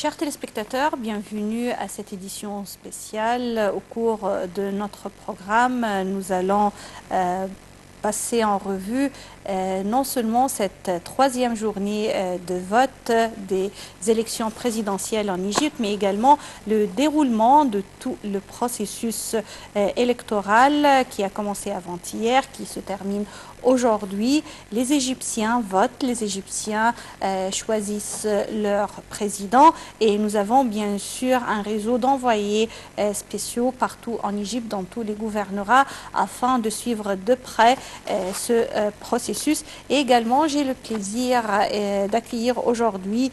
Chers téléspectateurs, bienvenue à cette édition spéciale. Au cours de notre programme, nous allons passer en revue non seulement cette troisième journée de vote des élections présidentielles en Égypte, mais également le déroulement de tout le processus électoral qui a commencé avant-hier, qui se termine aujourd'hui. Les Égyptiens votent, les Égyptiens choisissent leur président et nous avons bien sûr un réseau d'envoyés spéciaux partout en Égypte, dans tous les gouvernorats, afin de suivre de près ce processus. Et également, j'ai le plaisir d'accueillir aujourd'hui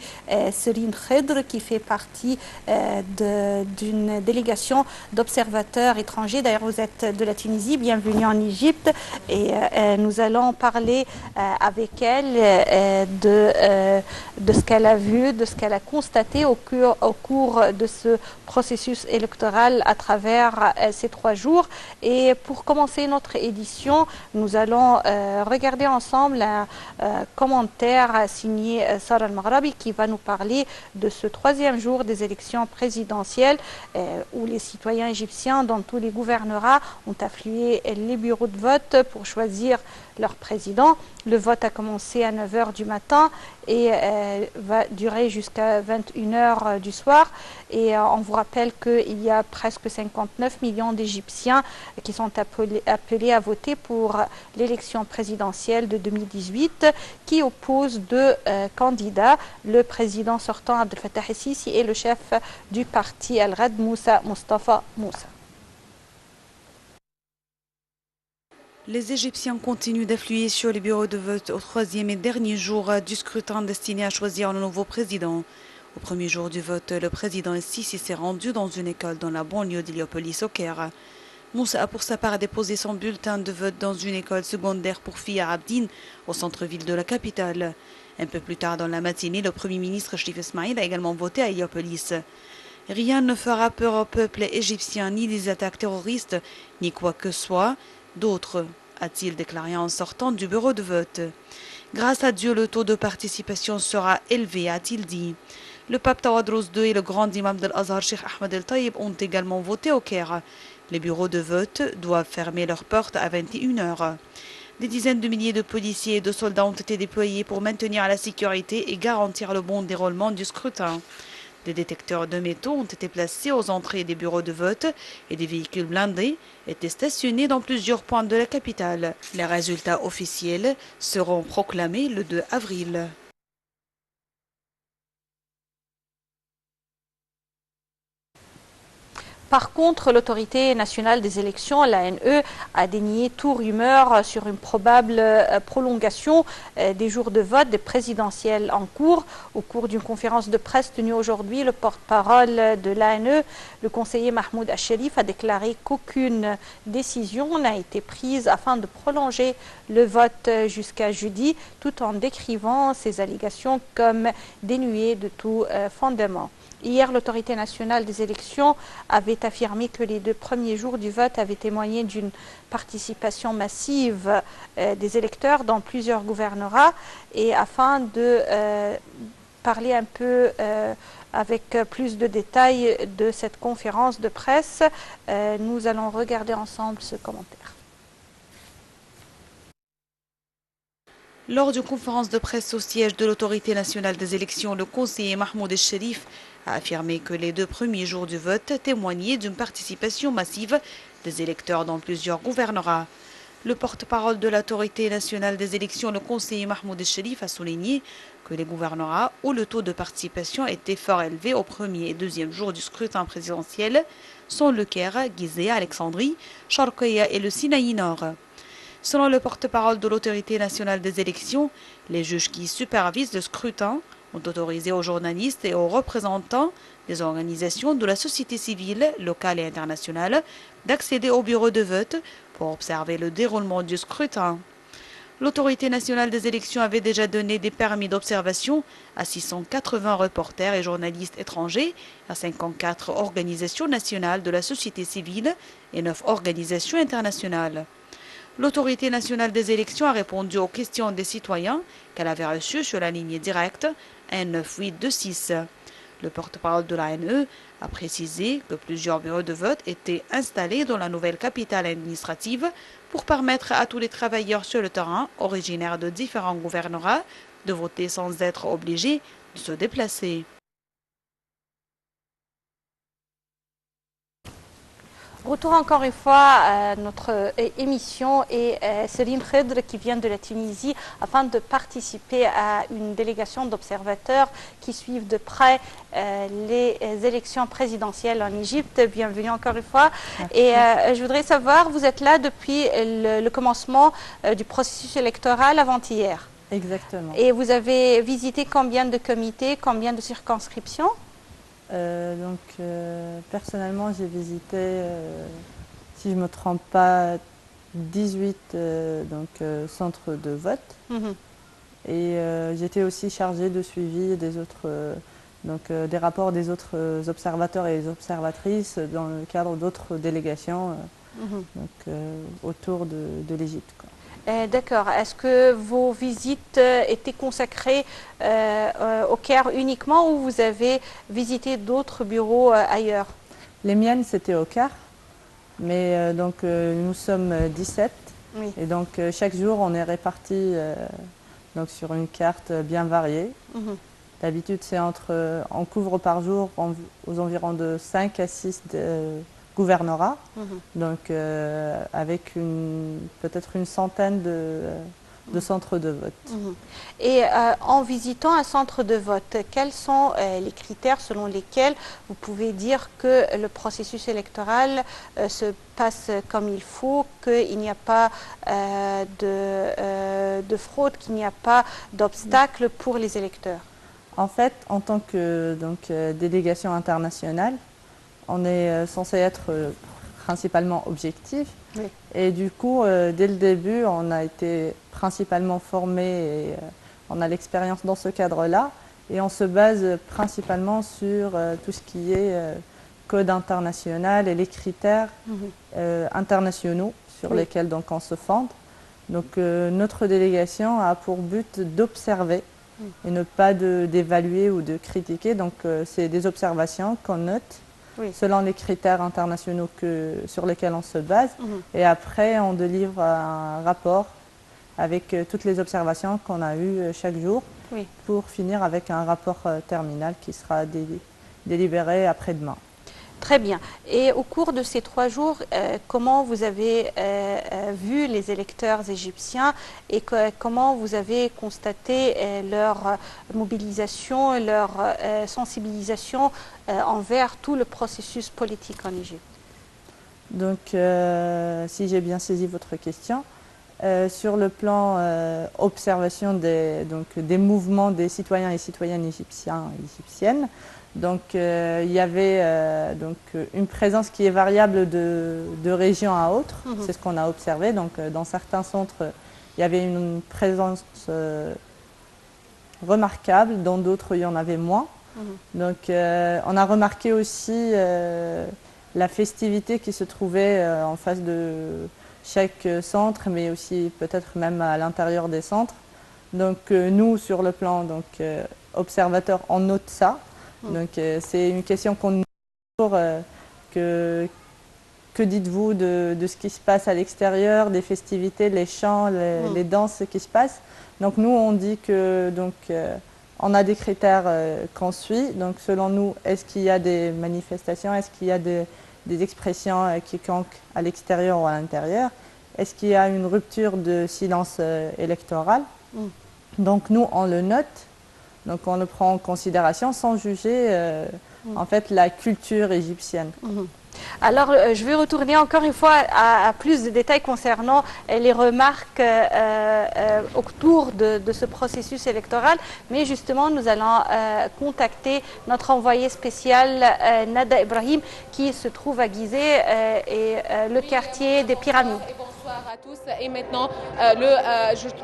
Serine Khedr, qui fait partie d'une délégation d'observateurs étrangers. D'ailleurs, vous êtes de la Tunisie, bienvenue en Égypte. Et nous allons parler avec elle de ce qu'elle a vu, de ce qu'elle a constaté au cours de ce processus électoral à travers ces 3 jours. Et pour commencer notre édition, nous allons regarder ensemble un commentaire signé Sarah Al-Maghrabi qui va nous parler de ce 3e jour des élections présidentielles où les citoyens égyptiens dans tous les gouvernorats ont afflué les bureaux de vote pour choisir leur président. Le vote a commencé à 9 h du matin et va durer jusqu'à 21 h du soir. Et on vous rappelle qu'il y a presque 59 millions d'Égyptiens qui sont appelés à voter pour l'élection présidentielle de 2018 qui oppose 2 candidats, le président sortant Abdel Fattah el-Sisi et le chef du parti Al-Ghad, Mustafa Moussa. Les Égyptiens continuent d'affluer sur les bureaux de vote au 3e et dernier jour du scrutin destiné à choisir le nouveau président. Au premier jour du vote, le président el-Sisi s'est rendu dans une école dans la banlieue d'Héliopolis au Caire. Moussa a pour sa part déposé son bulletin de vote dans une école secondaire pour filles à Abdin, au centre-ville de la capitale. Un peu plus tard dans la matinée, le premier ministre Chérif Esmaïl a également voté à Héliopolis. Rien ne fera peur au peuple égyptien, ni des attaques terroristes, ni quoi que ce soit d'autre, a-t-il déclaré en sortant du bureau de vote. Grâce à Dieu, le taux de participation sera élevé, a-t-il dit. Le pape Tawadros II et le grand imam de l'Azhar, Cheikh Ahmed El-Taïb, ont également voté au Caire. Les bureaux de vote doivent fermer leurs portes à 21 h. Des dizaines de milliers de policiers et de soldats ont été déployés pour maintenir la sécurité et garantir le bon déroulement du scrutin. Des détecteurs de métaux ont été placés aux entrées des bureaux de vote et des véhicules blindés étaient stationnés dans plusieurs points de la capitale. Les résultats officiels seront proclamés le 2 avril. Par contre, l'autorité nationale des élections, l'ANE, a dénié toute rumeur sur une probable prolongation des jours de vote des présidentielles en cours. Au cours d'une conférence de presse tenue aujourd'hui, le porte-parole de l'ANE, le conseiller Mahmoud Al-Sherif, a déclaré qu'aucune décision n'a été prise afin de prolonger le vote jusqu'à jeudi, tout en décrivant ces allégations comme dénuées de tout fondement. Hier, l'autorité nationale des élections avait affirmé que les 2 premiers jours du vote avaient témoigné d'une participation massive des électeurs dans plusieurs gouvernorats. Et afin de parler un peu avec plus de détails de cette conférence de presse, nous allons regarder ensemble ce commentaire. Lors d'une conférence de presse au siège de l'autorité nationale des élections, le conseiller Mahmoud El-Sherif a affirmé que les 2 premiers jours du vote témoignaient d'une participation massive des électeurs dans plusieurs gouvernorats. Le porte-parole de l'autorité nationale des élections, le conseiller Mahmoud El-Sherif, a souligné que les gouvernorats où le taux de participation était fort élevé au premier et deuxième jour du scrutin présidentiel sont le Caire, Gizeh, Alexandrie, Sharqiya et le Sinaï Nord. Selon le porte-parole de l'autorité nationale des élections, les juges qui supervisent le scrutin ont autorisé aux journalistes et aux représentants des organisations de la société civile locale et internationale d'accéder au bureau de vote pour observer le déroulement du scrutin. L'autorité nationale des élections avait déjà donné des permis d'observation à 680 reporters et journalistes étrangers, à 54 organisations nationales de la société civile et 9 organisations internationales. L'autorité nationale des élections a répondu aux questions des citoyens qu'elle avait reçues sur la ligne directe 19826. Le porte-parole de l'ANE a précisé que plusieurs bureaux de vote étaient installés dans la nouvelle capitale administrative pour permettre à tous les travailleurs sur le terrain, originaires de différents gouvernorats, de voter sans être obligés de se déplacer. Retour encore une fois à notre émission et Céline Khedr qui vient de la Tunisie afin de participer à une délégation d'observateurs qui suivent de près les élections présidentielles en Égypte. Bienvenue encore une fois. Merci. Et je voudrais savoir, vous êtes là depuis le commencement du processus électoral avant-hier. Exactement. Et vous avez visité combien de comités, combien de circonscriptions ? Personnellement, j'ai visité, si je ne me trompe pas, 18 centres de vote. Et j'étais aussi chargée de suivi des autres, des rapports des autres observateurs et observatrices dans le cadre d'autres délégations autour de l'Égypte. D'accord. Est-ce que vos visites étaient consacrées au Caire uniquement ou vous avez visité d'autres bureaux ailleurs? Les miennes, c'était au Caire, mais nous sommes 17. Oui. Et donc chaque jour, on est répartis sur une carte bien variée. D'habitude, c'est on couvre par jour aux environs de 5 à 6 gouvernorat, avec peut-être une centaine de centres de vote. Et en visitant un centre de vote, quels sont les critères selon lesquels vous pouvez dire que le processus électoral se passe comme il faut, qu'il n'y a pas de fraude, qu'il n'y a pas d'obstacle pour les électeurs? En fait, en tant que délégation internationale, on est censé être principalement objectif. Oui. Et du coup, dès le début, on a été principalement formé et on a l'expérience dans ce cadre-là. Et on se base principalement sur tout ce qui est code international et les critères internationaux sur lesquels on se fonde. Donc notre délégation a pour but d'observer et ne pas d'évaluer ou de critiquer. Donc c'est des observations qu'on note selon les critères internationaux sur lesquels on se base. Et après, on délivre un rapport avec toutes les observations qu'on a eues chaque jour pour finir avec un rapport terminal qui sera délibéré après-demain. Très bien. Et au cours de ces 3 jours, comment vous avez vu les électeurs égyptiens et comment vous avez constaté leur mobilisation, leur sensibilisation envers tout le processus politique en Égypte? Donc, si j'ai bien saisi votre question, sur le plan observation des mouvements des citoyens et citoyennes égyptiens et égyptiennes, donc il y avait une présence qui est variable de région à autre, c'est ce qu'on a observé. Donc dans certains centres, il y avait une présence remarquable, dans d'autres il y en avait moins. Donc on a remarqué aussi la festivité qui se trouvait en face de chaque centre, mais aussi peut-être même à l'intérieur des centres. Donc nous, sur le plan observateur, on note ça. Donc c'est une question qu'on nous pose toujours, que dites-vous de ce qui se passe à l'extérieur, des festivités, les chants, les danses qui se passent. Donc nous, on dit que on a des critères qu'on suit. Donc selon nous, est-ce qu'il y a des manifestations, est-ce qu'il y a des expressions quiconques à l'extérieur ou à l'intérieur? Est-ce qu'il y a une rupture de silence électoral? Donc nous, on le note. Donc on le prend en considération sans juger en fait la culture égyptienne. Alors je vais retourner encore une fois à plus de détails concernant les remarques autour de ce processus électoral. Mais justement, nous allons contacter notre envoyé spécial Nada Ibrahim qui se trouve à Gizeh et le quartier des Pyramides. Bonsoir à tous. Et maintenant,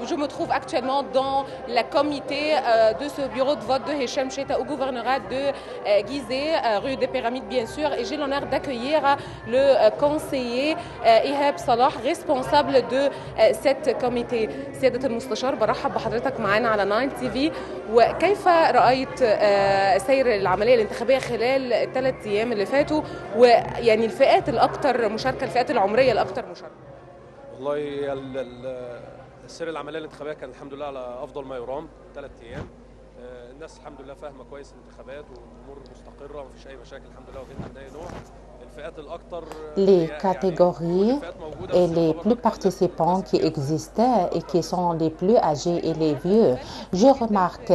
je me trouve actuellement dans le comité de ce bureau de vote de Hicham Cheta au gouvernorat de Gizeh, rue des Pyramides bien sûr. Et j'ai l'honneur d'accueillir le conseiller إيهاب صلاح responsable de cette comité. سيادة المستشار برحب بحضرتك معانا على 9 تي في. وكيف رأيت سير العملية الانتخابية خلال الثلاث أيام اللي فاتوا ويعني الفئات الأكثر مشاركة الفئات العمرية الأكثر مشاركة؟ والله سير العمليه الانتخابيه كان الحمد لله على افضل ما يرام 3 ايام. الناس الحمد لله فاهمه كويس الانتخابات والامور مستقره ومفيش اي مشاكل الحمد لله واخدين من اي نوع. Les catégories et les plus participants qui existaient et qui sont les plus âgés et les vieux. Je remarque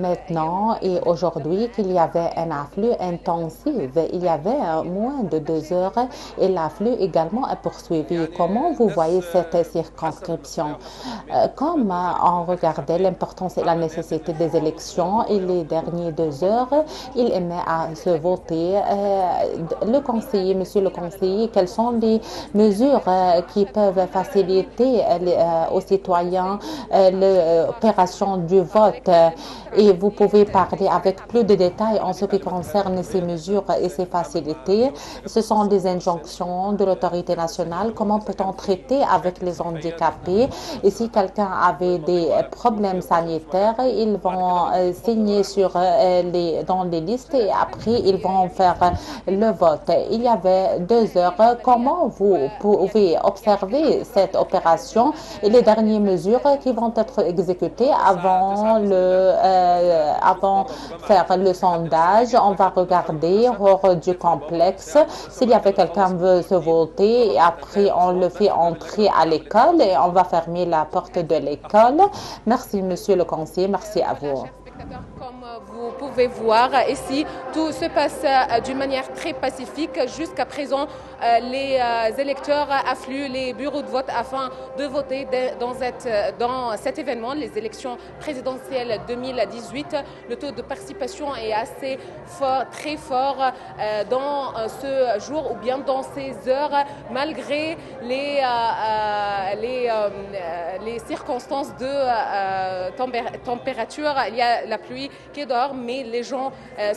maintenant et aujourd'hui qu'il y avait un afflux intensif. Il y avait moins de 2 heures et l'afflux également est poursuivi. Comment vous voyez cette circonscription? Comme on regardait l'importance et la nécessité des élections et les dernières 2 heures, il aimait à se voter. Monsieur le conseiller, quelles sont les mesures qui peuvent faciliter aux citoyens l'opération du vote? Et vous pouvez parler avec plus de détails en ce qui concerne ces mesures et ces facilités. Ce sont des injonctions de l'autorité nationale. Comment peut-on traiter avec les handicapés? Et si quelqu'un avait des problèmes sanitaires, ils vont signer dans les listes et après ils vont faire le vote. Il y avait 2 heures. Comment vous pouvez observer cette opération et les dernières mesures qui vont être exécutées avant faire le sondage? On va regarder hors du complexe s'il y avait quelqu'un qui veut se voter et après on le fait entrer à l'école et on va fermer la porte de l'école. Merci monsieur le conseiller, merci à vous. Comme vous pouvez voir ici, tout se passe d'une manière très pacifique. Jusqu'à présent, les électeurs affluent les bureaux de vote afin de voter dans cet événement, les élections présidentielles 2018. Le taux de participation est assez fort, très fort dans ce jour ou bien dans ces heures, malgré les circonstances de température. Il y a la pluie qui est dehors, mais les gens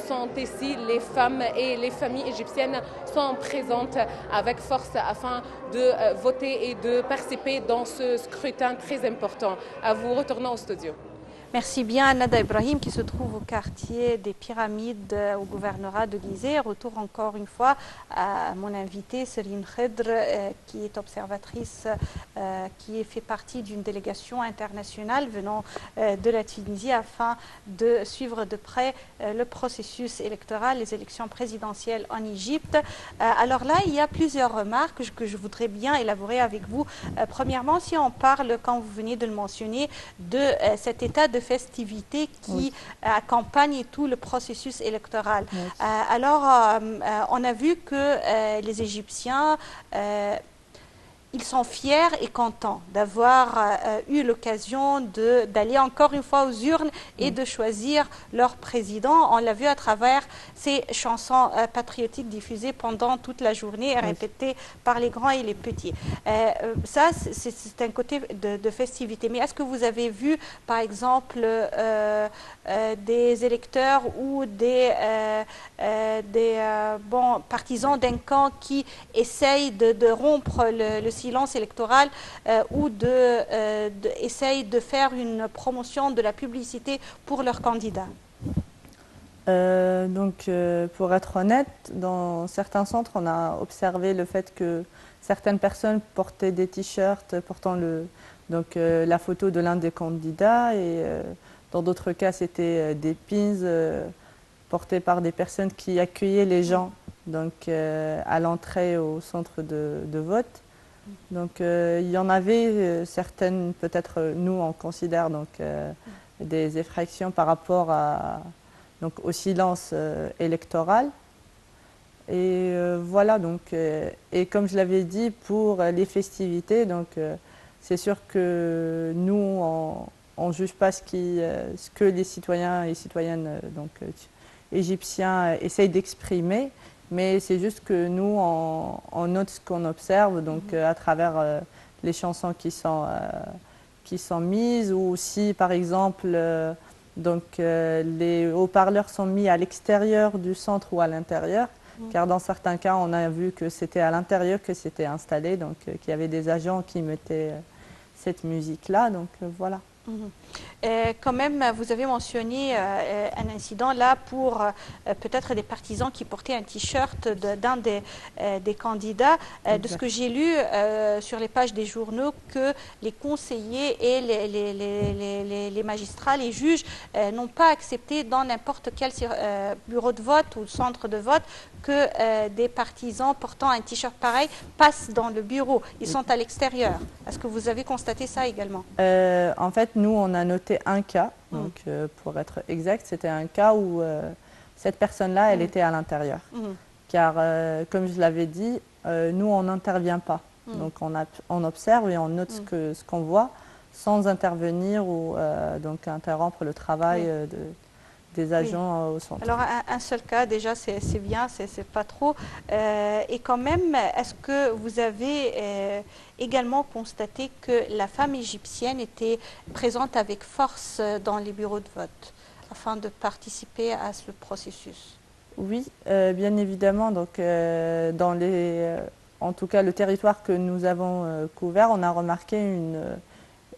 sont ici, les femmes et les familles égyptiennes sont présentes avec force afin de voter et de participer dans ce scrutin très important. À vous, retournant au studio. Merci bien à Nada Ibrahim qui se trouve au quartier des Pyramides au gouvernorat de Gizeh. Retour encore une fois à mon invitée Serine Khedr qui est observatrice, qui fait partie d'une délégation internationale venant de la Tunisie afin de suivre de près le processus électoral, les élections présidentielles en Égypte. Alors là, il y a plusieurs remarques que je voudrais bien élaborer avec vous. Premièrement, si on parle, quand vous venez de le mentionner, de cet état de festivité qui accompagne tout le processus électoral. Alors, on a vu que les Égyptiens ils sont fiers et contents d'avoir eu l'occasion d'aller encore une fois aux urnes et de choisir leur président. On l'a vu à travers ces chansons patriotiques diffusées pendant toute la journée et répétées par les grands et les petits. Ça, c'est un côté de festivité. Mais est-ce que vous avez vu, par exemple, des électeurs ou des partisans d'un camp qui essayent de rompre le silence électoral ou essayent de faire une promotion de la publicité pour leurs candidats? Pour être honnête, dans certains centres, on a observé le fait que certaines personnes portaient des t-shirts portant la photo de l'un des candidats et dans d'autres cas, c'était des pins portés par des personnes qui accueillaient les gens à l'entrée au centre de vote. Donc il y en avait certaines, peut-être nous on considère des effractions par rapport au silence électoral. Et voilà, et comme je l'avais dit, pour les festivités, c'est sûr que nous on ne juge pas ce que les citoyens et citoyennes égyptiens essayent d'exprimer. Mais c'est juste que nous, on note ce qu'on observe, à travers les chansons qui sont mises, ou si par exemple les haut-parleurs sont mis à l'extérieur du centre ou à l'intérieur, car dans certains cas on a vu que c'était à l'intérieur que c'était installé, donc qu'il y avait des agents qui mettaient cette musique-là, donc voilà. Quand même, vous avez mentionné un incident là pour peut-être des partisans qui portaient un t-shirt d'un des candidats. De ce que j'ai lu sur les pages des journaux, que les conseillers et les magistrats, les juges n'ont pas accepté dans n'importe quel bureau de vote ou centre de vote que des partisans portant un t-shirt pareil passent dans le bureau. Ils sont à l'extérieur. Est-ce que vous avez constaté ça également? En fait, nous, on a noté un cas, donc pour être exact, c'était un cas où cette personne-là, elle était à l'intérieur. Car, comme je l'avais dit, nous, on n'intervient pas. Donc, on observe et on note ce qu'on voit sans intervenir ou donc interrompre le travail des agents au centre. Alors, un seul cas, déjà, c'est bien, c'est pas trop. Et quand même, est-ce que vous avez également constaté que la femme égyptienne était présente avec force dans les bureaux de vote afin de participer à ce processus? Oui, bien évidemment. Donc, en tout cas, le territoire que nous avons couvert, on a remarqué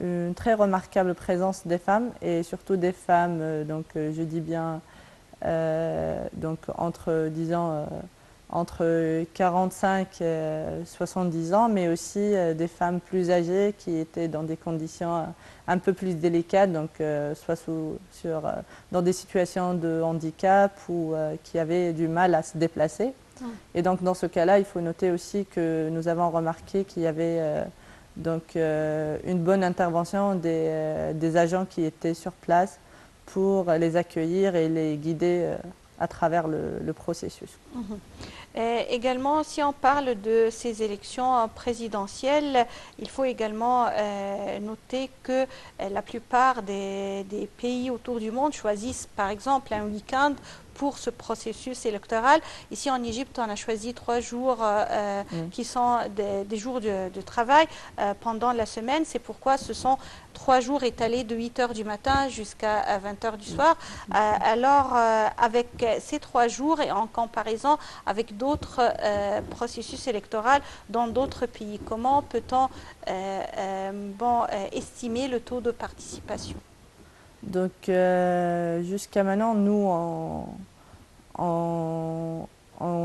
une très remarquable présence des femmes, et surtout des femmes, donc je dis bien donc entre 45 et 70 ans, mais aussi des femmes plus âgées qui étaient dans des conditions un peu plus délicates, donc soit dans des situations de handicap ou qui avaient du mal à se déplacer. Et donc dans ce cas-là, il faut noter aussi que nous avons remarqué qu'il y avait donc une bonne intervention des agents qui étaient sur place pour les accueillir et les guider à travers le processus. Également, si on parle de ces élections présidentielles, il faut également noter que la plupart des pays autour du monde choisissent par exemple un week-end pour ce processus électoral. Ici en Égypte, on a choisi 3 jours qui sont des jours de travail pendant la semaine. C'est pourquoi ce sont 3 jours étalés de 8 h du matin jusqu'à 20 h du soir. Alors, avec ces 3 jours et en comparaison avec d'autres processus électoraux dans d'autres pays, comment peut-on estimer le taux de participation? Donc, jusqu'à maintenant, nous, on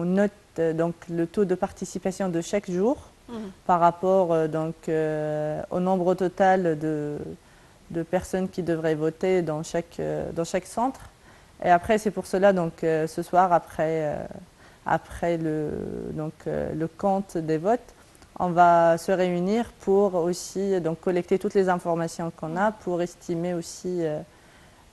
note donc, le taux de participation de chaque jour par rapport au nombre total de personnes qui devraient voter dans chaque centre. Et après, c'est pour cela, donc, ce soir, après le compte des votes, on va se réunir pour aussi donc, collecter toutes les informations qu'on a pour estimer aussi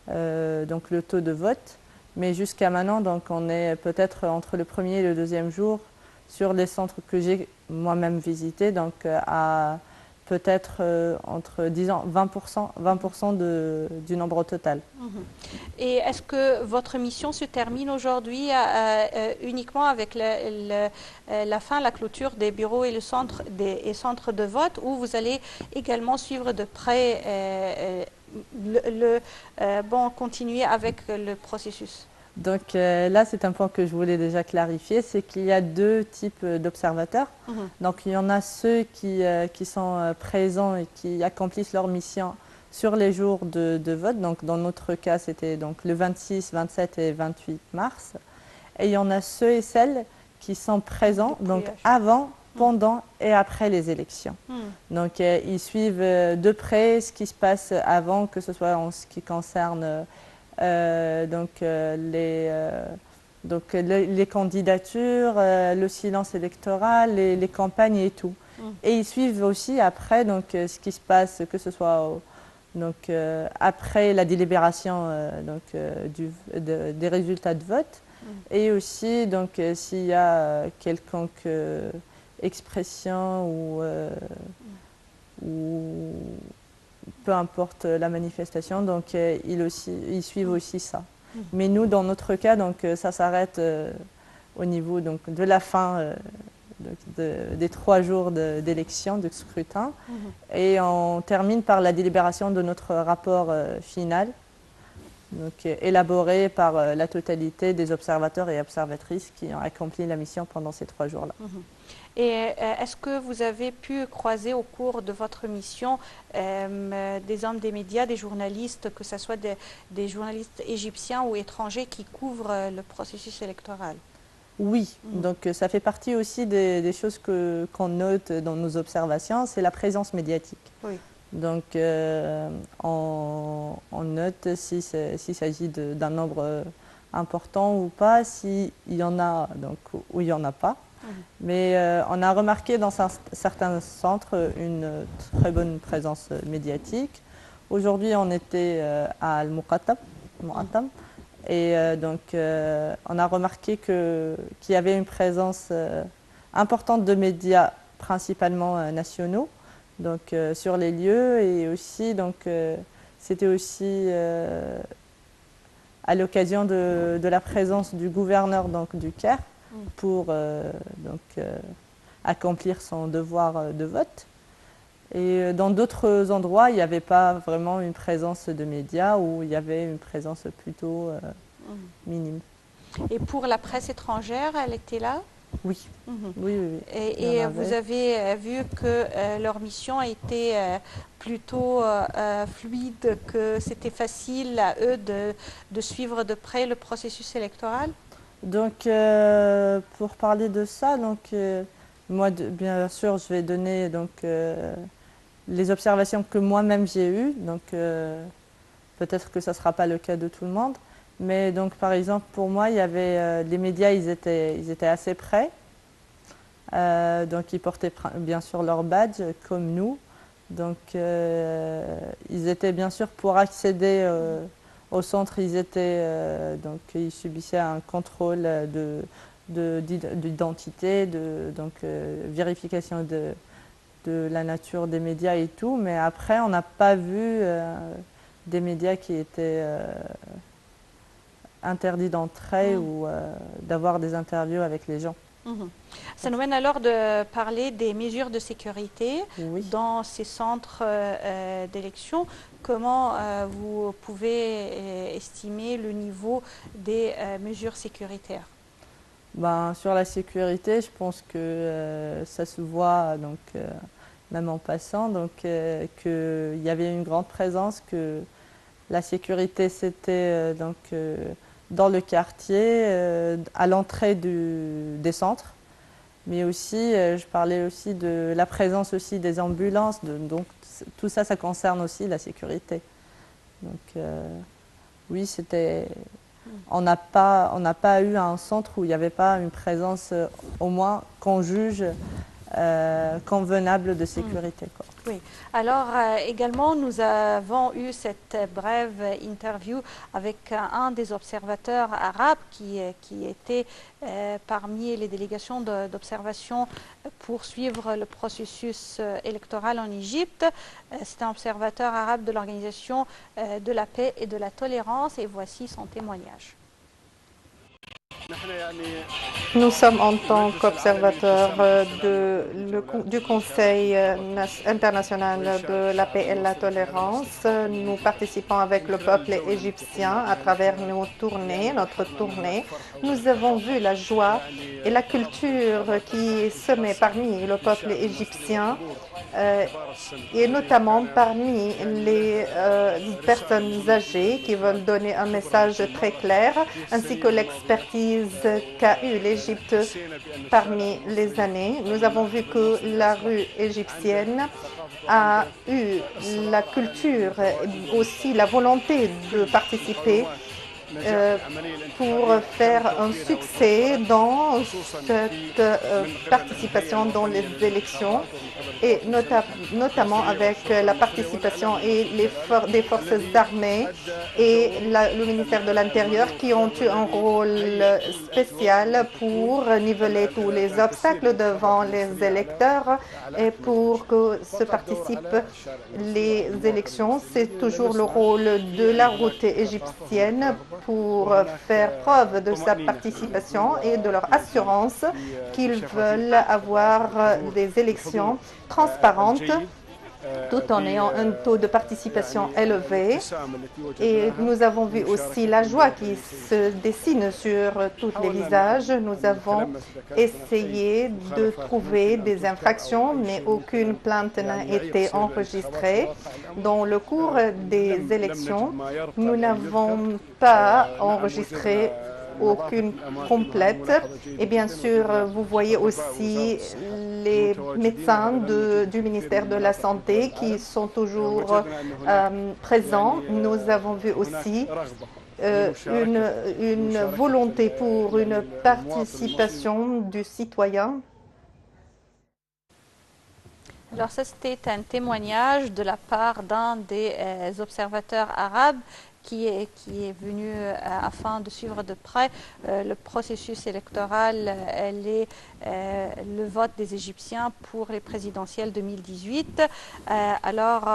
donc, le taux de vote. Mais jusqu'à maintenant, donc, on est peut-être entre le premier et le deuxième jour sur les centres que j'ai moi-même visités, donc à peut-être entre, disons, 20% du nombre total. Et est-ce que votre mission se termine aujourd'hui uniquement avec la fin, la clôture des bureaux et les centres de vote, ou vous allez également suivre de près continuer avec le processus? Donc là, c'est un point que je voulais déjà clarifier, c'est qu'il y a 2 types d'observateurs. Donc il y en a ceux qui sont présents et qui accomplissent leur mission sur les jours de vote. Donc dans notre cas, c'était donc le 26, 27 et 28 mars. Et il y en a ceux et celles qui sont présents donc avant, pendant et après les élections. Donc ils suivent de près ce qui se passe avant, que ce soit en ce qui concerne les candidatures, le silence électoral, les campagnes et tout. Et ils suivent aussi après donc, ce qui se passe, que ce soit après la délibération des résultats de vote, et aussi donc s'il y a quelconque expression ou peu importe la manifestation, donc ils suivent aussi ça. Mais nous, dans notre cas, donc, ça s'arrête au niveau donc, de la fin des 3 jours d'élection, de scrutin. Et on termine par la délibération de notre rapport final, donc, élaboré par la totalité des observateurs et observatrices qui ont accompli la mission pendant ces 3 jours-là. Et est-ce que vous avez pu croiser au cours de votre mission des hommes des médias, des journalistes, que ce soit des journalistes égyptiens ou étrangers qui couvrent le processus électoral? Oui, donc ça fait partie aussi des choses qu'on note dans nos observations, c'est la présence médiatique. Oui. Donc on note s'il s'agit d'un nombre important ou pas, s'il y en a donc, ou il n'y en a pas. Mais on a remarqué dans certains centres une très bonne présence médiatique. Aujourd'hui, on était à Al-Muqattam. Et donc, on a remarqué qu'il y avait une présence importante de médias, principalement nationaux, donc, sur les lieux. Et aussi, c'était aussi à l'occasion de la présence du gouverneur du Caire pour accomplir son devoir de vote. Et dans d'autres endroits, il n'y avait pas vraiment une présence de médias ou il y avait une présence plutôt minime. Et pour la presse étrangère, elle était là? Oui. Oui. Et vous avez vu que leur mission était plutôt fluide, que c'était facile à eux de suivre de près le processus électoral? Donc, pour parler de ça, moi, bien sûr, je vais donner les observations que moi-même j'ai eues. Donc, peut-être que ça ne sera pas le cas de tout le monde. Mais donc, par exemple, pour moi, il y avait les médias, ils étaient assez près. Donc, ils portaient bien sûr leur badge, comme nous. Donc, ils étaient bien sûr pour accéder au centre, ils subissaient un contrôle d'identité, vérification de la nature des médias et tout. Mais après, on n'a pas vu des médias qui étaient interdits d'entrée ou d'avoir des interviews avec les gens. Ça nous mène alors de parler des mesures de sécurité dans ces centres d'élection. Comment vous pouvez estimer le niveau des mesures sécuritaires? Sur la sécurité, je pense que ça se voit même en passant, qu'il y avait une grande présence, que la sécurité c'était dans le quartier, à l'entrée des centres, mais aussi, je parlais aussi de la présence aussi des ambulances, donc tout ça, ça concerne aussi la sécurité. Donc oui, on n'a pas eu un centre où il n'y avait pas une présence, au moins qu'on juge convenable de sécurité. Oui. Alors également, nous avons eu cette brève interview avec un des observateurs arabes qui était parmi les délégations d'observation pour suivre le processus électoral en Égypte. C'est un observateur arabe de l'Organisation de la paix et de la tolérance et voici son témoignage. Nous sommes en tant qu'observateurs du Conseil international de la paix et la tolérance. Nous participons avec le peuple égyptien à travers notre tournée. Nous avons vu la joie et la culture qui se met parmi le peuple égyptien et notamment parmi les personnes âgées qui veulent donner un message très clair, ainsi que l'expertise qu'a eu l'Égypte parmi les années. Nous avons vu que la rue égyptienne a eu la culture, aussi la volonté de participer pour faire un succès dans cette participation dans les élections et notamment avec la participation et des forces armées et le ministère de l'Intérieur qui ont eu un rôle spécial pour niveler tous les obstacles devant les électeurs et pour que se participent les élections. C'est toujours le rôle de la route égyptienne pour faire preuve de sa participation et de leur assurance qu'ils veulent avoir des élections transparentes tout en ayant un taux de participation élevé. Et nous avons vu aussi la joie qui se dessine sur tous les visages. Nous avons essayé de trouver des infractions, mais aucune plainte n'a été enregistrée. Dans le cours des élections, nous n'avons pas enregistré aucune complète. Et bien sûr, vous voyez aussi les médecins du ministère de la Santé qui sont toujours présents. Nous avons vu aussi une volonté pour une participation du citoyen. Alors ça, c'était un témoignage de la part d'un des observateurs arabes qui est venu afin de suivre de près le processus électoral, le vote des Égyptiens pour les présidentielles 2018. Alors,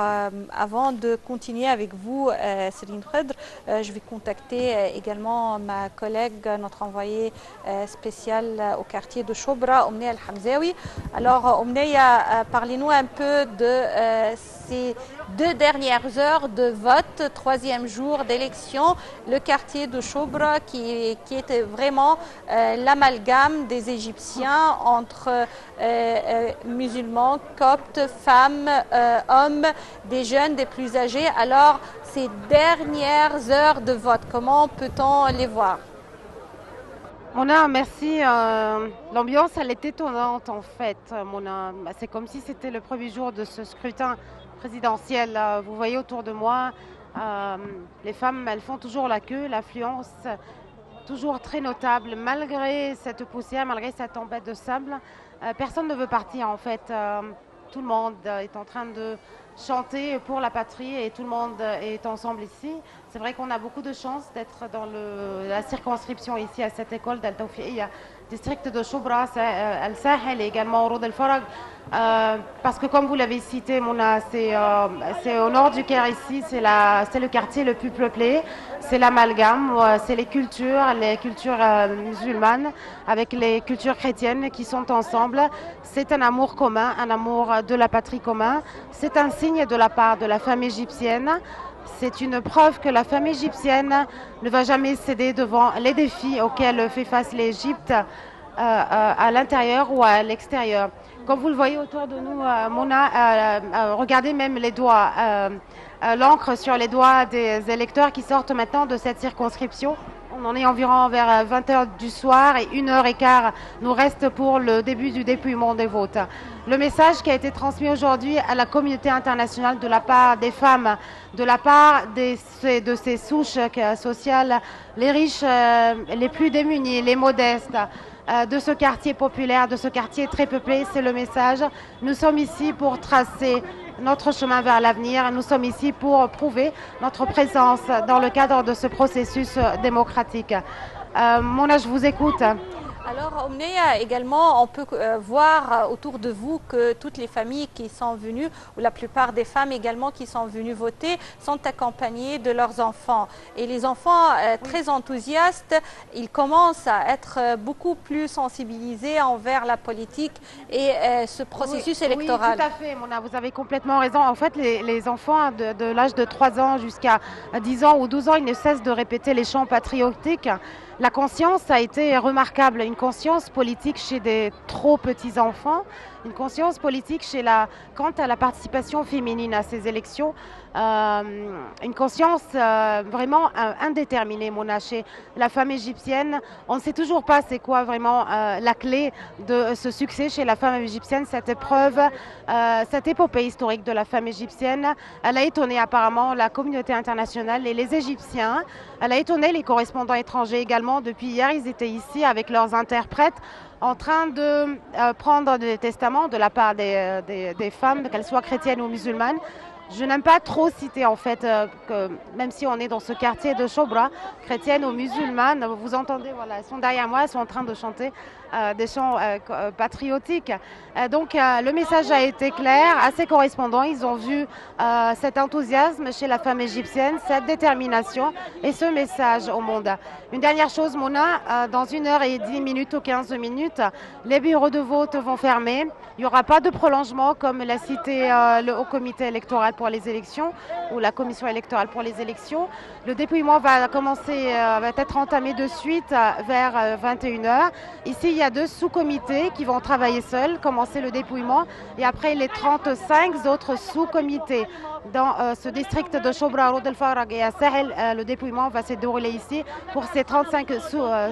avant de continuer avec vous, Céline Khedr, je vais contacter également ma collègue, notre envoyée spéciale au quartier de Chobra, Omnia El-Hamzaoui. Alors, Omnia, parlez-nous un peu de ces 2 dernières heures de vote, 3e jour d'élection, le quartier de Chobra qui était vraiment l'amalgame des Égyptiens entre musulmans, coptes, femmes, hommes, des jeunes, des plus âgés. Alors, ces dernières heures de vote, comment peut-on les voir? Mona, merci. L'ambiance, elle est étonnante en fait. Mona, c'est comme si c'était le premier jour de ce scrutin présidentiel. Vous voyez autour de moi, les femmes, elles font toujours la queue, l'affluence toujours très notable, malgré cette poussière, malgré cette tempête de sable. Personne ne veut partir en fait. Tout le monde est en train de chanter pour la patrie et tout le monde est ensemble ici. C'est vrai qu'on a beaucoup de chance d'être dans la circonscription ici à cette école d'Al-Tawfiqiyya, district de Chobra, Al-Sahel et également Roud El-Farag. Parce que comme vous l'avez cité, Mouna, c'est au nord du Caire ici, c'est le quartier le plus peuplé, c'est l'amalgame, c'est les cultures musulmanes avec les cultures chrétiennes qui sont ensemble. C'est un amour commun, un amour de la patrie commun. C'est un signe de la part de la femme égyptienne. C'est une preuve que la femme égyptienne ne va jamais céder devant les défis auxquels fait face l'Égypte à l'intérieur ou à l'extérieur. Comme vous le voyez autour de nous, Mona, regardez même les doigts, l'encre sur les doigts des électeurs qui sortent maintenant de cette circonscription. On en est environ vers 20h du soir et 1h15 nous reste pour le début du dépouillement des votes. Le message qui a été transmis aujourd'hui à la communauté internationale de la part des femmes, de la part de ces souches sociales, les riches, les plus démunis, les modestes, de ce quartier populaire, de ce quartier très peuplé, c'est le message. Nous sommes ici pour tracer notre chemin vers l'avenir. Nous sommes ici pour prouver notre présence dans le cadre de ce processus démocratique. Mona, je vous écoute. Alors, Omnia, également, on peut voir autour de vous que toutes les familles qui sont venues, ou la plupart des femmes également qui sont venues voter, sont accompagnées de leurs enfants. Et les enfants, très enthousiastes, ils commencent à être beaucoup plus sensibilisés envers la politique et ce processus électoral. Oui, tout à fait, Mona, vous avez complètement raison. En fait, les enfants de l'âge de 3 ans jusqu'à 10 ans ou 12 ans, ils ne cessent de répéter les chants patriotiques. La conscience a été remarquable, une conscience politique chez des trop petits enfants, une conscience politique quant à la participation féminine à ces élections, une conscience vraiment indéterminée, Mona, chez la femme égyptienne. On ne sait toujours pas c'est quoi vraiment la clé de ce succès chez la femme égyptienne, cette épreuve, cette épopée historique de la femme égyptienne. Elle a étonné apparemment la communauté internationale et les Égyptiens. Elle a étonné les correspondants étrangers également. Depuis hier, ils étaient ici avec leurs interprètes en train de prendre des testaments de la part des femmes, qu'elles soient chrétiennes ou musulmanes. Je n'aime pas trop citer en fait, que même si on est dans ce quartier de Chobra, chrétiennes ou musulmanes, vous entendez, voilà, elles sont derrière moi, elles sont en train de chanter patriotiques. Donc le message a été clair à ses correspondants. Ils ont vu cet enthousiasme chez la femme égyptienne, cette détermination et ce message au monde. Une dernière chose, Mona, dans 1h10 ou 15 minutes, les bureaux de vote vont fermer. Il n'y aura pas de prolongement comme l'a cité le Haut Comité électoral pour les élections ou la Commission électorale pour les élections. Le dépouillement va commencer, va être entamé de suite vers 21h. Ici, il y a 2 sous-comités qui vont travailler seuls, commencer le dépouillement, et après les 35 autres sous-comités. Dans ce district de Chobra, Roud El Farag et à Sahel, le dépouillement va se dérouler ici pour ces 35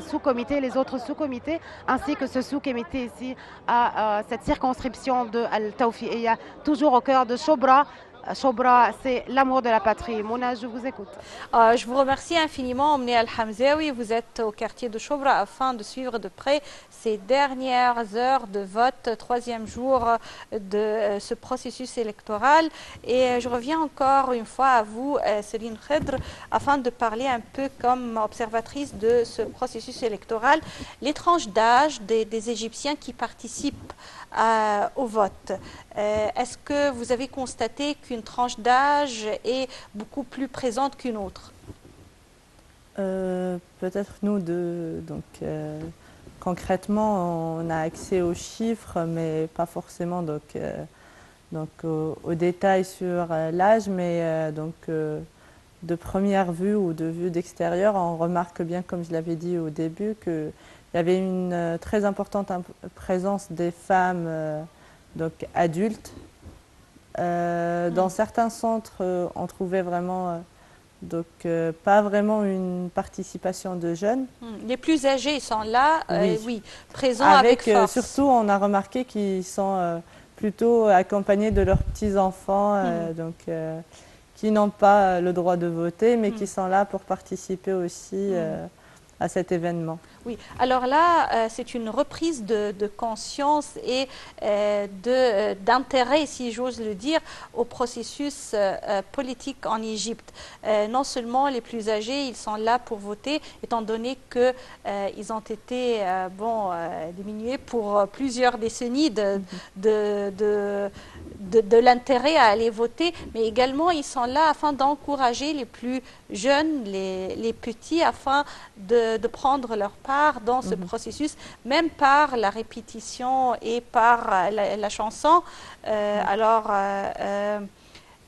sous-comités, les autres sous-comités, ainsi que ce sous-comité ici à cette circonscription de Al-Tawfiqiyya, toujours au cœur de Chobra. Chobra, c'est l'amour de la patrie. Mona, je vous écoute. Je vous remercie infiniment, Omni Al-Hamzaoui. Vous êtes au quartier de Chobra afin de suivre de près ces dernières heures de vote, 3e jour de ce processus électoral. Et je reviens encore une fois à vous, Céline Khedr, afin de parler un peu comme observatrice de ce processus électoral, les tranches d'âge des Égyptiens qui participent au vote. Est-ce que vous avez constaté qu'une tranche d'âge est beaucoup plus présente qu'une autre? Peut-être nous deux. Donc, concrètement, on a accès aux chiffres, mais pas forcément aux détails sur l'âge. Mais de première vue ou de vue d'extérieur, on remarque bien, comme je l'avais dit au début, que il y avait une très importante présence des femmes adultes. Dans certains centres, on trouvait vraiment pas vraiment une participation de jeunes. Les plus âgés sont là, oui, présents avec force. Surtout, on a remarqué qu'ils sont plutôt accompagnés de leurs petits-enfants, qui n'ont pas le droit de voter, mais qui sont là pour participer aussi à cet événement. Oui, alors là, c'est une reprise de conscience et d'intérêt, si j'ose le dire, au processus politique en Égypte. Non seulement les plus âgés, ils sont là pour voter, étant donné qu'ils ont été diminués pour plusieurs décennies de l'intérêt à aller voter, mais également ils sont là afin d'encourager les plus jeunes, les petits, afin de prendre leur part dans ce processus, même par la répétition et par la chanson. Alors,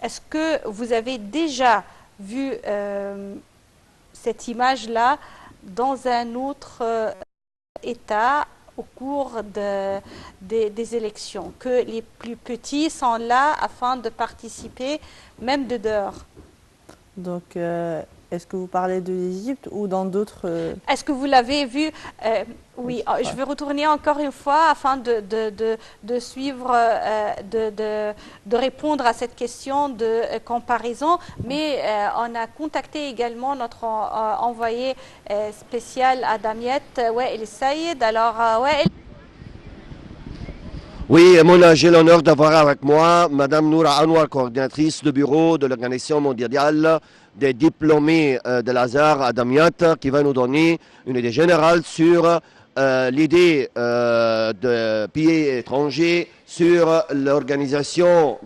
est-ce que vous avez déjà vu cette image-là dans un autre État au cours des élections, que les plus petits sont là afin de participer, même de dehors? Donc, est-ce que vous parlez de l'Égypte ou dans d'autres... Est-ce que vous l'avez vu? Oui, je vais retourner encore une fois afin de suivre, de répondre à cette question de comparaison. Mais on a contacté également notre envoyé spécial à Damiette, Wael Saïd. Alors, Wael... Oui, Mona, j'ai l'honneur d'avoir avec moi Madame Noura Anwar, coordinatrice du bureau de l'Organisation mondiale des diplômés de l'Azhar à Damiat, qui va nous donner une idée générale sur l'idée de pays étrangers sur l'organisation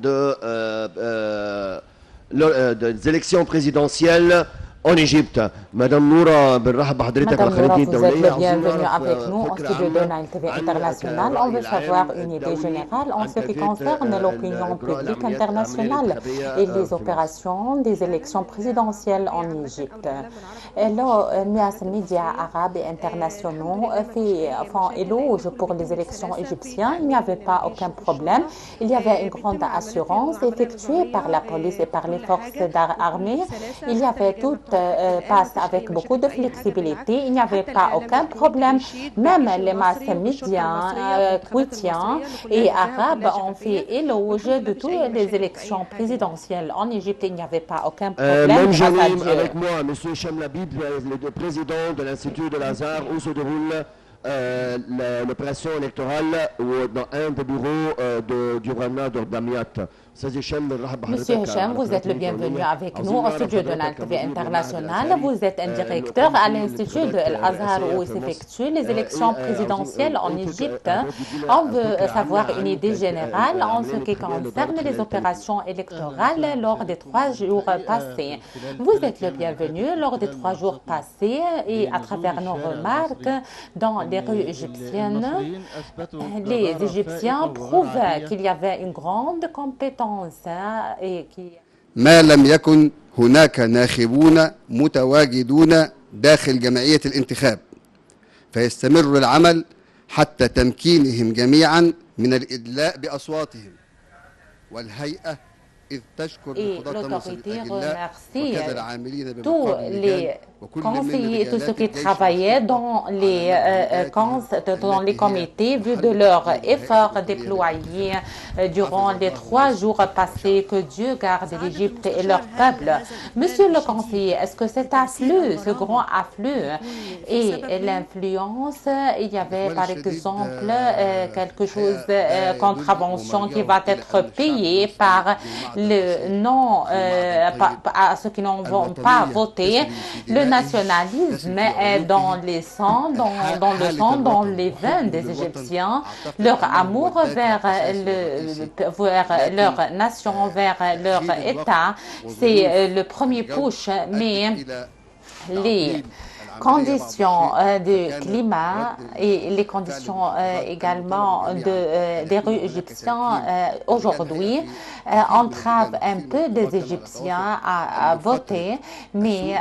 des élections présidentielles en Égypte. Madame Noura, vous êtes le bienvenu avec nous au studio de Nile TV International. On veut savoir une idée générale en ce qui concerne l'opinion publique internationale et les opérations des élections présidentielles en Égypte. Les médias arabes et internationaux font éloge pour les élections égyptiennes. Il n'y avait pas aucun problème. Il y avait une grande assurance effectuée par la police et par les forces armées. Il y avait tout passe avec beaucoup de flexibilité. Il n'y avait pas aucun problème. Même les masses médias, chrétiens et arabes ont fait éloge de toutes les élections présidentielles. En Égypte, il n'y avait pas aucun problème. Même j'anime avec moi M. Chemlabib, le président de l'Institut de l'Azhar, où se déroule l'opération électorale dans un des bureaux du Rana de Damiat. Monsieur Hicham, vous êtes le bienvenu avec nous au studio de la TV internationale. Vous êtes un directeur à l'Institut de Al-Azhar où s'effectuent les élections présidentielles en Égypte. On veut savoir une idée générale en ce qui concerne les opérations électorales lors des 3 jours passés. Vous êtes le bienvenu lors des 3 jours passés et à travers nos remarques dans les rues égyptiennes, les Égyptiens prouvent qu'il y avait une grande compétence et qui... ما لم يكن هناك ناخبون متواجدون داخل جمعية الانتخاب فيستمر العمل حتى تمكينهم جميعا من الإدلاء بأصواتهم والهيئة إذ تشكر l'autorité remercie tous les conseillers et tous ceux qui travaillaient dans les comités vu de leurs efforts déployés durant les 3 jours passés. Que Dieu garde l'Égypte et leur peuple. Monsieur le conseiller, est-ce que cet afflux, ce grand afflux et l'influence, il y avait par exemple quelque chose, contravention qui va être payée par le non, à ceux qui n'en vont pas voter. Le nationalisme est dans les sangs, dans le sang, dans les veines des Égyptiens. Leur amour vers leur nation, vers leur État, c'est le premier push, mais les conditions du climat et les conditions également des rues égyptiennes aujourd'hui entravent un peu des Égyptiens à voter, mais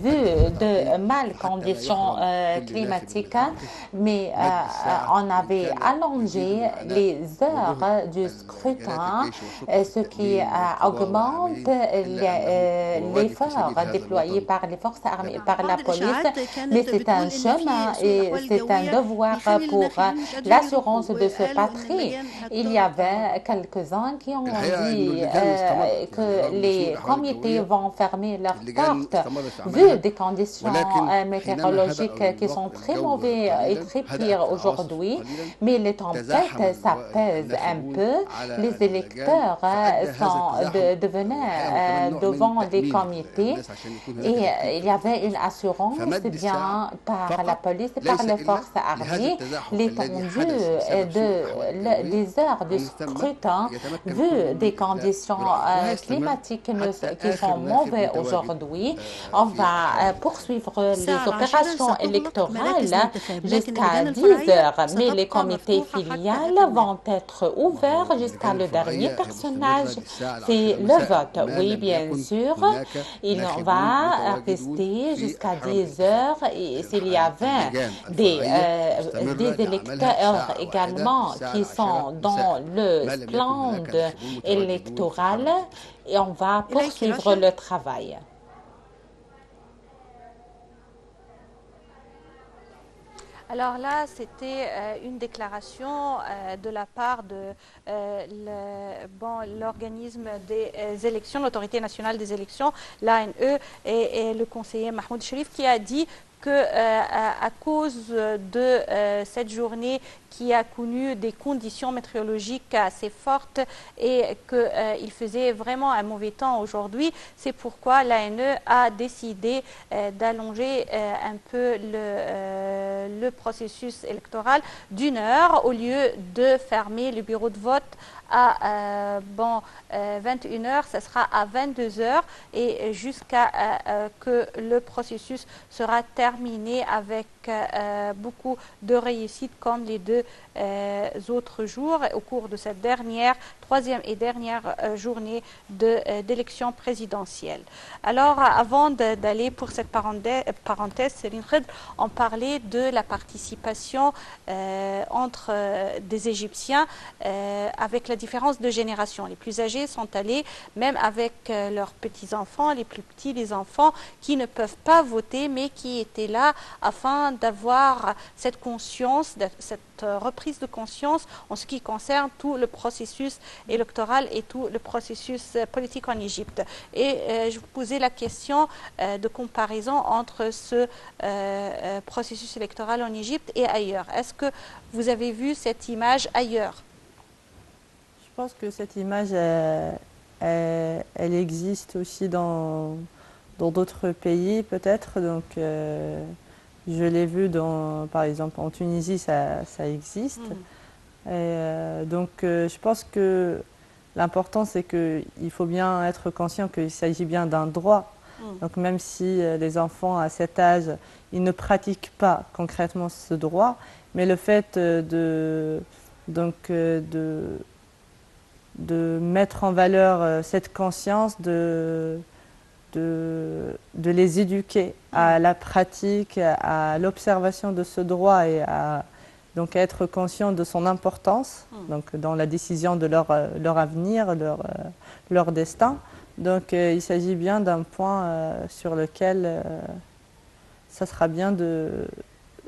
vu de mal conditions climatiques, mais on avait allongé les heures du scrutin, ce qui augmente l'effort déployé par les forces armées, par la police, mais c'est un chemin et c'est un devoir pour l'assurance de ce patrie. Il y avait quelques-uns qui ont dit que les comités vont fermer leurs portes vu des conditions météorologiques qui sont très mauvaises et très pires aujourd'hui, mais les tempêtes, ça pèse un peu. Les électeurs devenaient devant les comités et il y avait une assurance bien par la police et par les forces armées. L'étendue des heures du scrutin, vu des conditions climatiques qui sont mauvaises aujourd'hui, on va poursuivre les opérations électorales jusqu'à 10 heures, mais les comités filiales vont être ouverts jusqu'à le dernier personnage. C'est le vote, oui, bien sûr. Il va rester jusqu'à 10 heures et s'il y avait des électeurs également qui sont dans le splendide électoral, et on va poursuivre le travail. Alors là, c'était une déclaration de la part de l'organisme des élections, l'autorité nationale des élections, l'ANE, et le conseiller Mahmoud Cherif, qui a dit qu'à cause de cette journée qui a connu des conditions météorologiques assez fortes et qu'il faisait vraiment un mauvais temps aujourd'hui, c'est pourquoi l'ANE a décidé d'allonger un peu le processus électoral d'1 heure au lieu de fermer le bureau de vote à 21 heures, ce sera à 22 heures et jusqu'à que le processus sera terminé avec beaucoup de réussite comme les 2 autres jours au cours de cette troisième et dernière journée d'élection présidentielle. Alors, avant d'aller pour cette parenthèse, Céline Khedr, on parlait de la participation entre des Égyptiens avec la différence de génération. Les plus âgés sont allés, même avec leurs petits-enfants, les plus petits, les enfants qui ne peuvent pas voter, mais qui étaient là afin d'avoir cette conscience, cette reprise de conscience en ce qui concerne tout le processus électoral et tout le processus politique en Égypte. Et je vous posais la question de comparaison entre ce processus électoral en Égypte et ailleurs. Est-ce que vous avez vu cette image ailleurs? Je pense que cette image, elle existe aussi dans d'autres pays peut-être. Donc, je l'ai vu par exemple en Tunisie, ça existe. Donc, je pense que l'important, c'est qu'il faut bien être conscient qu'il s'agit bien d'un droit. Donc, même si les enfants à cet âge, ils ne pratiquent pas concrètement ce droit, mais le fait de mettre en valeur cette conscience, de les éduquer à la pratique, à l'observation de ce droit et donc à être conscient de son importance donc dans la décision de leur avenir, leur destin. Donc il s'agit bien d'un point sur lequel ça sera bien de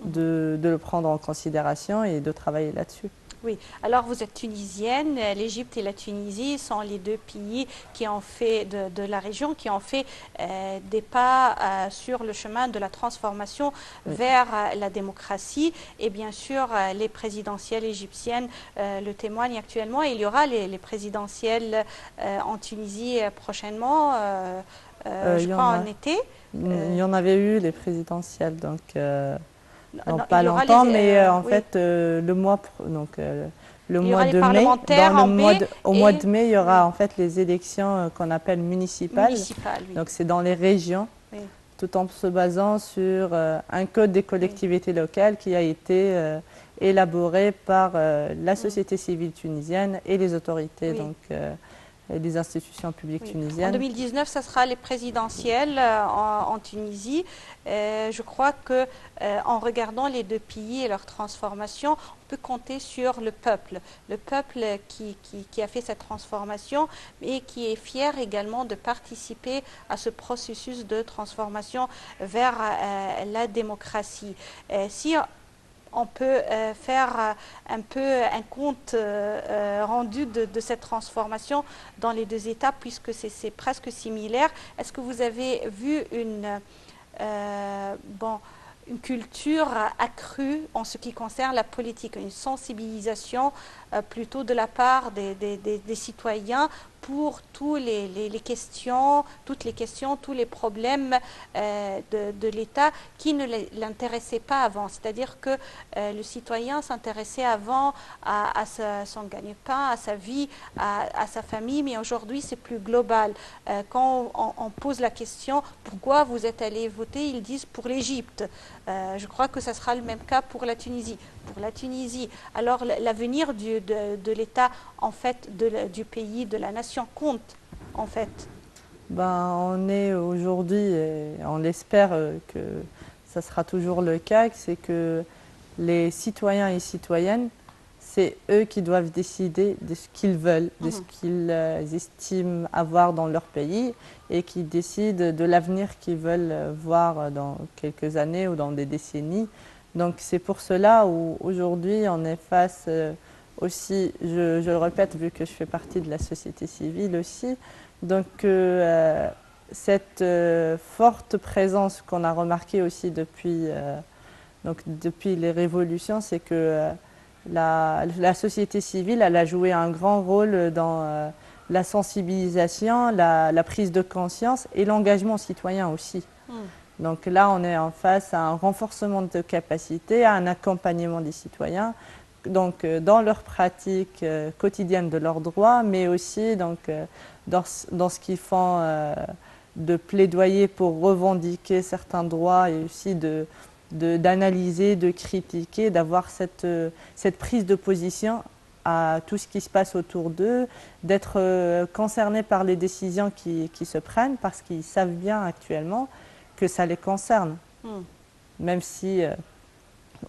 le prendre en considération et de travailler là-dessus. Oui, alors vous êtes tunisienne, l'Égypte et la Tunisie sont les deux pays qui ont fait de la région, qui ont fait des pas sur le chemin de la transformation vers la démocratie. Et bien sûr, les présidentielles égyptiennes le témoignent actuellement. Et il y aura les présidentielles en Tunisie prochainement, je crois en été. Il y en avait eu les présidentielles, donc... Non, pas longtemps, mais en fait, le mois de mai, au mois de mai, il y aura en fait les élections qu'on appelle municipales. Donc c'est dans les régions, tout en se basant sur un code des collectivités locales qui a été élaboré par la société civile tunisienne et les autorités. Donc, des institutions publiques tunisiennes. En 2019, ça sera les présidentielles en Tunisie. Je crois que en regardant les deux pays et leur transformation, on peut compter sur le peuple qui a fait cette transformation et qui est fier également de participer à ce processus de transformation vers la démocratie. Si on peut faire un peu un compte rendu de cette transformation dans les deux étapes, puisque c'est presque similaire. Est-ce que vous avez vu une culture accrue en ce qui concerne la politique, une sensibilisation plutôt de la part des citoyens pour toutes les questions, tous les problèmes de l'État qui ne l'intéressaient pas avant. C'est-à-dire que le citoyen s'intéressait avant à son gagne-pain, à sa vie, à sa famille, mais aujourd'hui c'est plus global. Quand on pose la question « Pourquoi vous êtes allé voter ?», ils disent « Pour l'Égypte ». Je crois que ça sera le même cas pour la Tunisie. Pour la Tunisie, alors l'avenir de l'État, en fait, du pays, de la nation compte, en fait. On est aujourd'hui, et on espère que ça sera toujours le cas, c'est que les citoyens et citoyennes, c'est eux qui doivent décider de ce qu'ils veulent, de ce qu'ils estiment avoir dans leur pays et qui décident de l'avenir qu'ils veulent voir dans quelques années ou dans des décennies. Donc c'est pour cela qu'aujourd'hui on est face aussi, je le répète vu que je fais partie de la société civile aussi, donc cette forte présence qu'on a remarquée aussi depuis les révolutions, c'est que la société civile elle a joué un grand rôle dans la sensibilisation, la prise de conscience et l'engagement citoyen aussi. Donc là, on est en face à un renforcement de capacité, à un accompagnement des citoyens, donc dans leur pratique quotidienne de leurs droits, mais aussi donc, dans ce qu'ils font de plaidoyer pour revendiquer certains droits et aussi d'analyser, de critiquer, d'avoir cette prise de position à tout ce qui se passe autour d'eux, d'être concernés par les décisions qui se prennent parce qu'ils savent bien actuellement que ça les concerne. Même si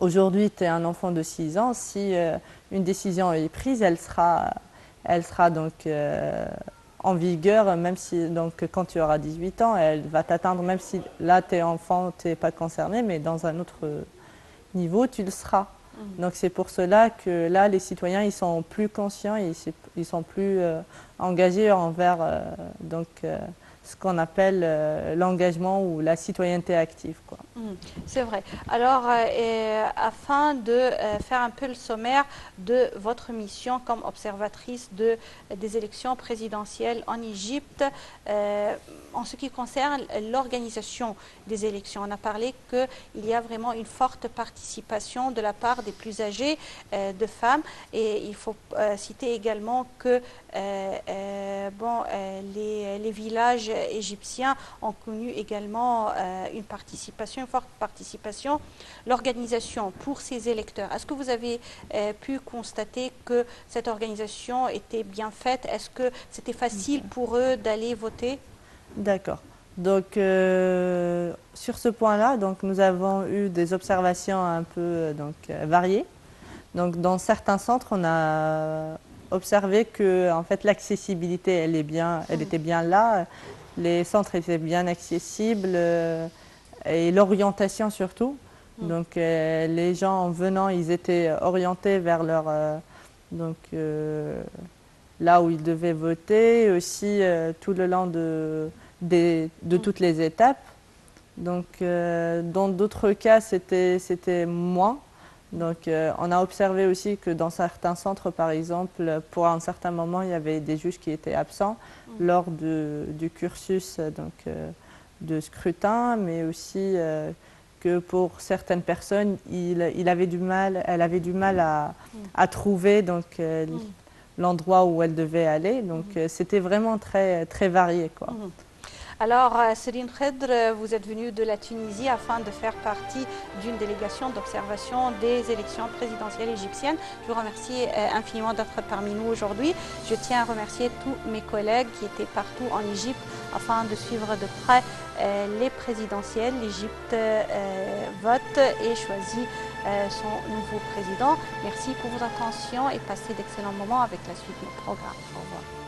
aujourd'hui tu es un enfant de 6 ans, si une décision est prise, elle sera donc en vigueur, même si donc, quand tu auras 18 ans, elle va t'atteindre, même si là tu es enfant, tu n'es pas concerné, mais dans un autre niveau, tu le seras. Donc c'est pour cela que là, les citoyens, ils sont plus conscients et ils sont plus engagés envers ce qu'on appelle l'engagement ou la citoyenneté active, quoi. C'est vrai. Alors, afin de faire un peu le sommaire de votre mission comme observatrice des élections présidentielles en Égypte, en ce qui concerne l'organisation des élections, on a parlé qu'il y a vraiment une forte participation de la part des plus âgés de femmes, et il faut citer également que les villages égyptiens ont connu également une forte participation. L'organisation pour ces électeurs, est-ce que vous avez pu constater que cette organisation était bien faite? Est-ce que c'était facile pour eux d'aller voter? D'accord. Donc, sur ce point-là, donc, nous avons eu des observations un peu variées. Donc, dans certains centres, on a observé que en fait, l'accessibilité, elle était bien là. Les centres étaient bien accessibles et l'orientation surtout. Donc, les gens en venant, ils étaient orientés vers là où ils devaient voter, et aussi tout le long de toutes les étapes. Donc, dans d'autres cas, c'était moins. Donc, on a observé aussi que dans certains centres, par exemple, pour un certain moment, il y avait des juges qui étaient absents lors du cursus de scrutin, mais aussi que pour certaines personnes, elle avait du mal à trouver l'endroit où elle devait aller. Donc, c'était vraiment très, très varié, quoi. Alors, Serine Khedr, vous êtes venue de la Tunisie afin de faire partie d'une délégation d'observation des élections présidentielles égyptiennes. Je vous remercie infiniment d'être parmi nous aujourd'hui. Je tiens à remercier tous mes collègues qui étaient partout en Égypte afin de suivre de près les présidentielles. L'Égypte vote et choisit son nouveau président. Merci pour votre attention et passez d'excellents moments avec la suite de nos programmes. Au revoir.